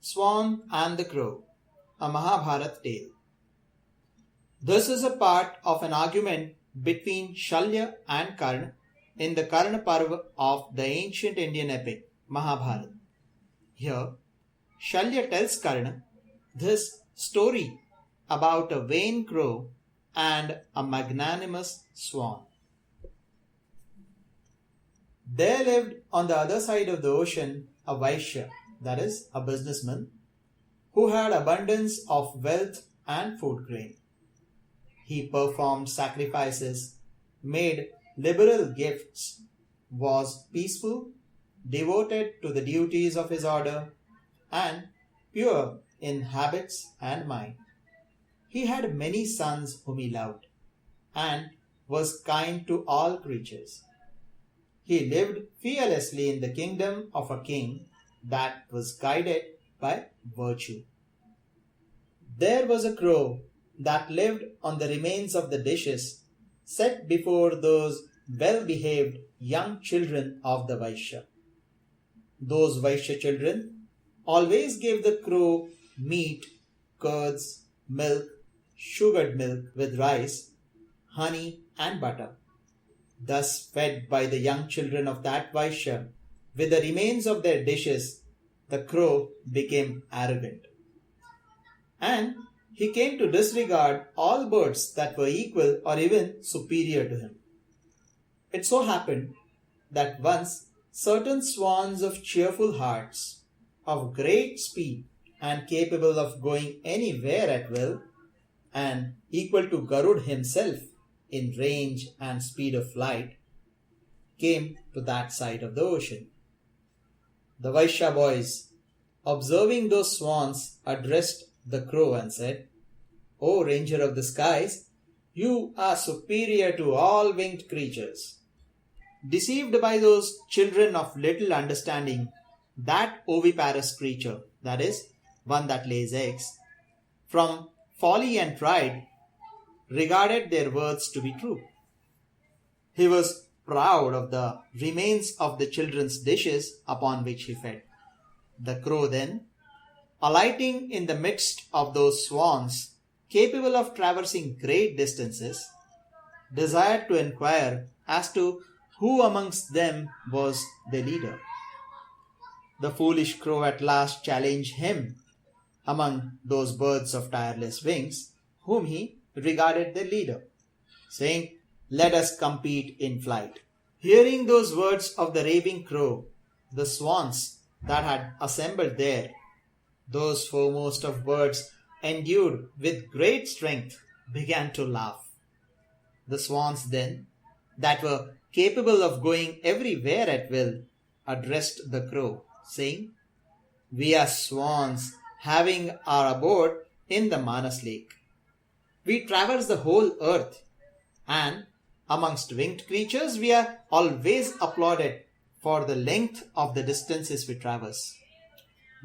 Swan and the Crow, a Mahabharata tale. This is a part of an argument between Shalya and Karna in the Karna Parva of the ancient Indian epic Mahabharata. Here, Shalya tells Karna this story about a vain crow and a magnanimous swan. There lived on the other side of the ocean a Vaishya, that is, a businessman, who had abundance of wealth and food grain. He performed sacrifices, made liberal gifts, was peaceful, devoted to the duties of his order, and pure in habits and mind. He had many sons whom he loved, and was kind to all creatures. He lived fearlessly in the kingdom of a king that was guided by virtue. There was a crow that lived on the remains of the dishes set before those well-behaved young children of the Vaishya. Those Vaishya children always gave the crow meat, curds, milk, sugared milk with rice, honey and butter. Thus fed by the young children of that Vaishya, with the remains of their dishes, the crow became arrogant. And he came to disregard all birds that were equal or even superior to him. It so happened that once certain swans of cheerful hearts, of great speed and capable of going anywhere at will, and equal to Garud himself in range and speed of flight, came to that side of the ocean. The Vaishya boys, observing those swans, addressed the crow and said, "O ranger of the skies, you are superior to all winged creatures." Deceived by those children of little understanding, that oviparous creature, that is, one that lays eggs, from folly and pride, regarded their words to be true. He was proud of the remains of the children's dishes upon which he fed. The crow then, alighting in the midst of those swans, capable of traversing great distances, desired to inquire as to who amongst them was the leader. The foolish crow at last challenged him among those birds of tireless wings, whom he regarded the leader, saying, "Let us compete in flight." Hearing those words of the raving crow, the swans that had assembled there, those foremost of birds endued with great strength, began to laugh. The swans then, that were capable of going everywhere at will, addressed the crow, saying, "We are swans having our abode in the Manas lake. We traverse the whole earth, and amongst winged creatures we are always applauded for the length of the distances we traverse.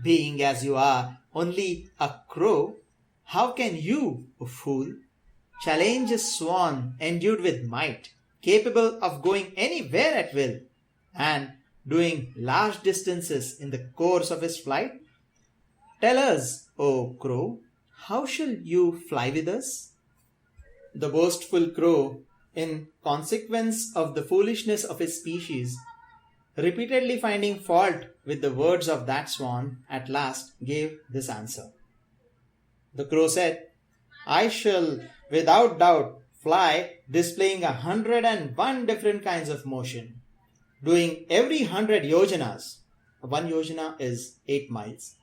Being as you are only a crow, how can you, a fool, challenge a swan endued with might, capable of going anywhere at will, and doing large distances in the course of his flight? Tell us, O crow, how shall you fly with us?" The boastful crow, in consequence of the foolishness of his species, repeatedly finding fault with the words of that swan, at last gave this answer. The crow said, "I shall without doubt fly, displaying 101 different kinds of motion, doing every 100 yojanas. One yojana is 8 miles.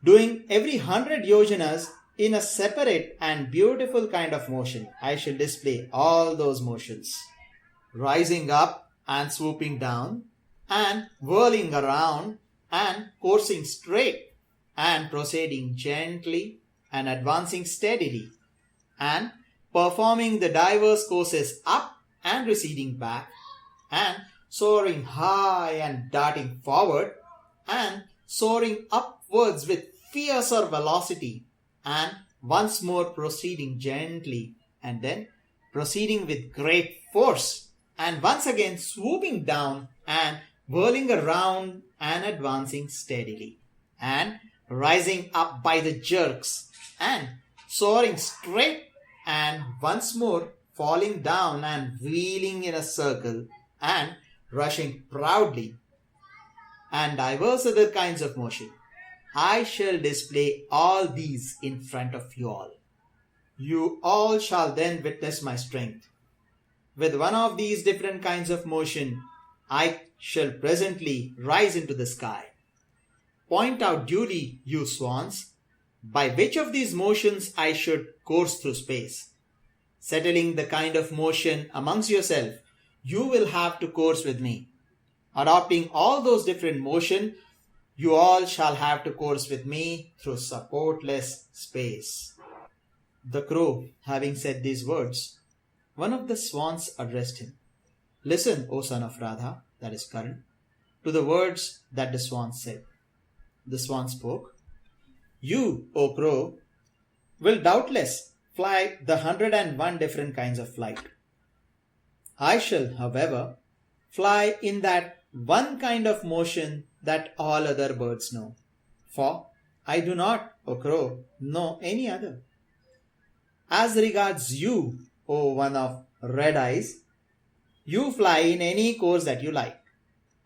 Doing every 100 yojanas in a separate and beautiful kind of motion. I shall display all those motions, rising up and swooping down, and whirling around, and coursing straight, and proceeding gently, and advancing steadily, and performing the diverse courses up and receding back, and soaring high and darting forward, and soaring upwards with fiercer velocity, and once more proceeding gently, and then proceeding with great force, and once again swooping down and whirling around and advancing steadily, and rising up by the jerks and soaring straight and once more falling down and wheeling in a circle and rushing proudly and diverse other kinds of motion. I shall display all these in front of you all. You all shall then witness my strength. With one of these different kinds of motion, I shall presently rise into the sky. Point out duly, you swans, by which of these motions I should course through space. Settling the kind of motion amongst yourself, you will have to course with me. Adopting all those different motion, you all shall have to course with me through supportless space. The crow, having said these words, one of the swans addressed him. Listen, O son of Radha, that is Karna, to the words that the swan said. The swan spoke. You, O crow, will doubtless fly the 101 different kinds of flight. I shall, however, fly in that one kind of motion that all other birds know. For I do not, O crow, know any other. As regards you, O one of red eyes, you fly in any course that you like.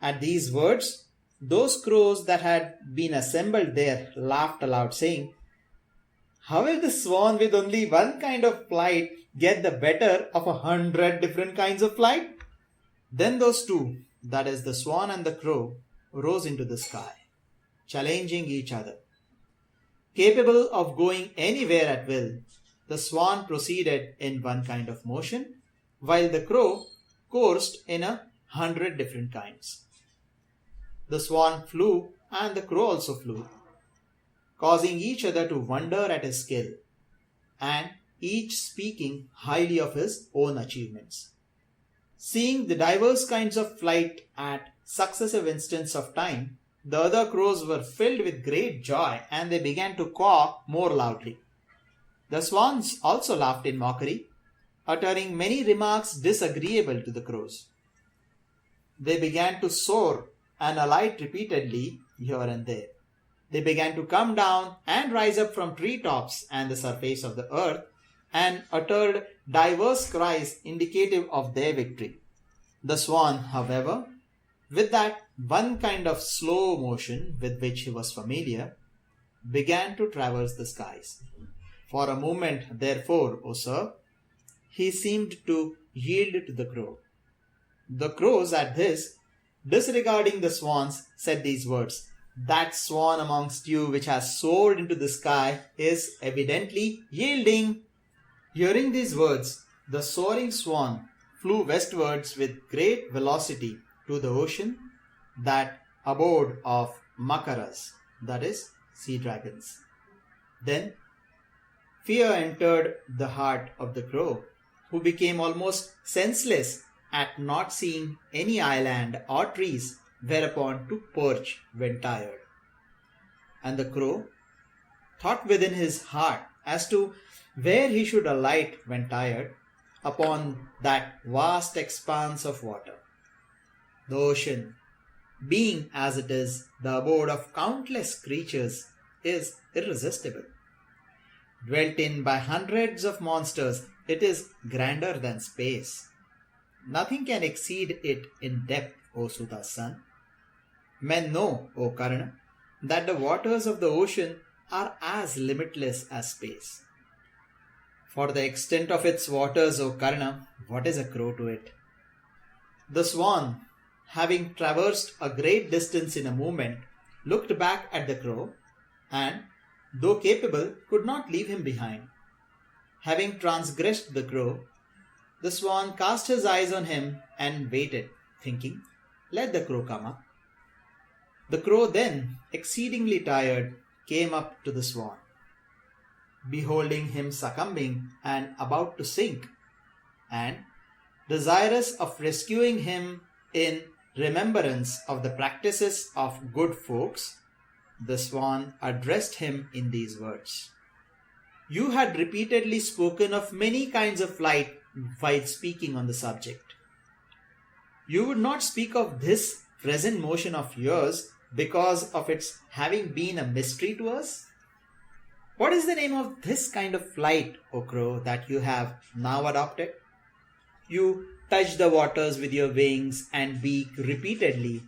At these words, those crows that had been assembled there laughed aloud, saying, How will the swan with only one kind of flight get the better of 100 different kinds of flight? Then those two, that is the swan and the crow, rose into the sky, challenging each other. Capable of going anywhere at will, the swan proceeded in one kind of motion, while the crow coursed in 100 different kinds. The swan flew and the crow also flew, causing each other to wonder at his skill, and each speaking highly of his own achievements. Seeing the diverse kinds of flight at successive instants of time, the other crows were filled with great joy and they began to caw more loudly. The swans also laughed in mockery, uttering many remarks disagreeable to the crows. They began to soar and alight repeatedly here and there. They began to come down and rise up from tree tops and the surface of the earth and uttered diverse cries indicative of their victory. The swan, however, with that one kind of slow motion with which he was familiar, began to traverse the skies. For a moment, therefore, O sir, he seemed to yield to the crow. The crows at this, disregarding the swans, said these words, That swan amongst you which has soared into the sky is evidently yielding. Hearing these words, the soaring swan flew westwards with great velocity to the ocean, that abode of Makaras, that is, sea dragons. Then fear entered the heart of the crow, who became almost senseless at not seeing any island or trees whereupon to perch when tired. And the crow thought within his heart as to where he should alight when tired upon that vast expanse of water. The ocean, being as it is the abode of countless creatures, is irresistible. Dwelt in by hundreds of monsters, it is grander than space. Nothing can exceed it in depth, O Suta's son. Men know, O Karna, that the waters of the ocean are as limitless as space. For the extent of its waters, O Karna, what is a crow to it? The swan, having traversed a great distance in a moment, looked back at the crow, and, though capable, could not leave him behind. Having transgressed the crow, the swan cast his eyes on him and waited, thinking, Let the crow come up. The crow then, exceedingly tired, came up to the swan. Beholding him succumbing and about to sink, and desirous of rescuing him in remembrance of the practices of good folks, the swan addressed him in these words. You had repeatedly spoken of many kinds of flight while speaking on the subject. You would not speak of this present motion of yours because of its having been a mystery to us? What is the name of this kind of flight, O crow, that you have now adopted? You touch the waters with your wings and beak repeatedly.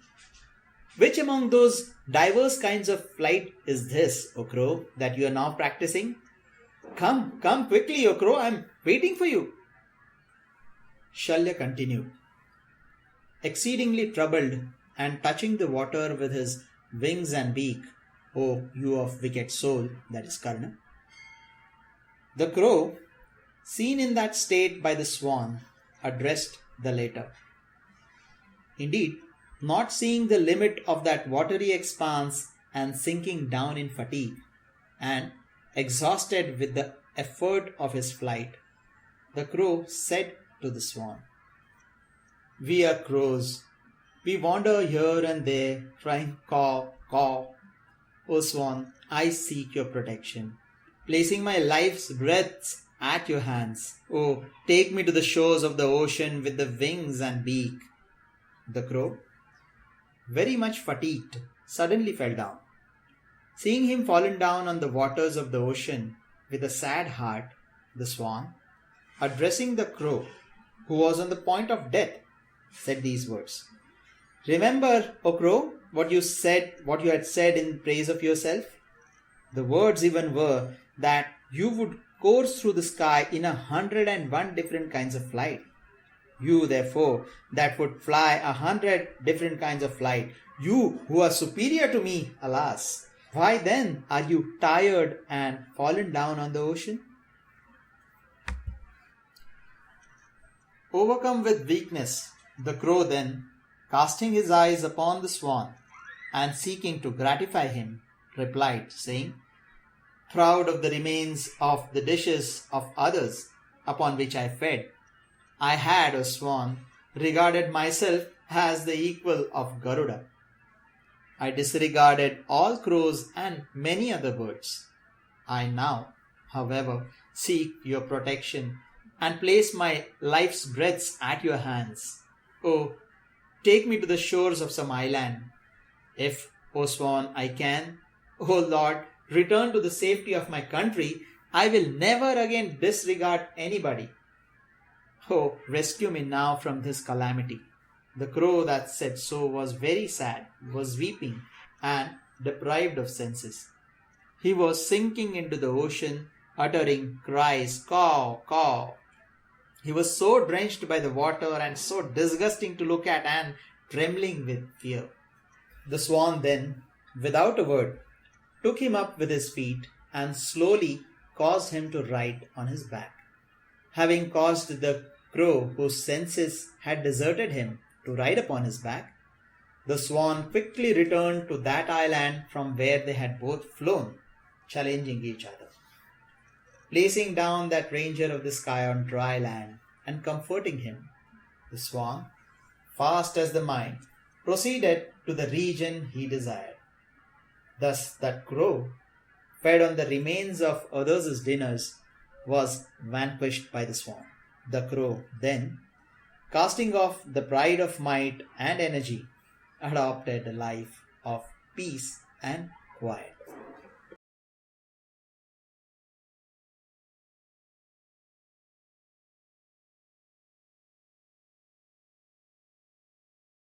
Which among those diverse kinds of flight is this, O crow, that you are now practicing? Come, come quickly, O crow, I am waiting for you. Shalya continued, exceedingly troubled and touching the water with his wings and beak. O you of wicked soul, that is Karna. The crow, seen in that state by the swan, addressed the latter. Indeed, not seeing the limit of that watery expanse and sinking down in fatigue, and exhausted with the effort of his flight, the crow said to the swan, "We are crows. We wander here and there, trying caw, caw. O swan, I seek your protection, placing my life's breaths at your hands. Oh, take me to the shores of the ocean with the wings and beak." The crow, very much fatigued, suddenly fell down. Seeing him fallen down on the waters of the ocean with a sad heart, the swan, addressing the crow, who was on the point of death, said these words, "Remember, O crow, what you had said in praise of yourself. The words even were that you would course through the sky in 101 different kinds of flight. You, therefore, that would fly 100 different kinds of flight, you who are superior to me, alas, why then are you tired and fallen down on the ocean?" Overcome with weakness, the crow then, casting his eyes upon the swan and seeking to gratify him, replied, saying, "Proud of the remains of the dishes of others upon which I fed, I had, O swan, regarded myself as the equal of Garuda. I disregarded all crows and many other birds. I now, however, seek your protection and place my life's breaths at your hands. Oh, take me to the shores of some island. If, O swan, I can, O Lord, return to the safety of my country, I will never again disregard anybody. Oh, rescue me now from this calamity." The crow that said so was very sad, was weeping, and deprived of senses. He was sinking into the ocean, uttering cries, "Caw, caw." He was so drenched by the water and so disgusting to look at and trembling with fear. The swan then, without a word, took him up with his feet and slowly caused him to ride on his back. Having caused the crow, whose senses had deserted him, to ride upon his back, the swan quickly returned to that island from where they had both flown, challenging each other. Placing down that ranger of the sky on dry land and comforting him, the swan, fast as the mind, proceeded to the region he desired. Thus that crow, fed on the remains of others' dinners, was vanquished by the swan. The crow then, casting off the pride of might and energy, adopted a life of peace and quiet.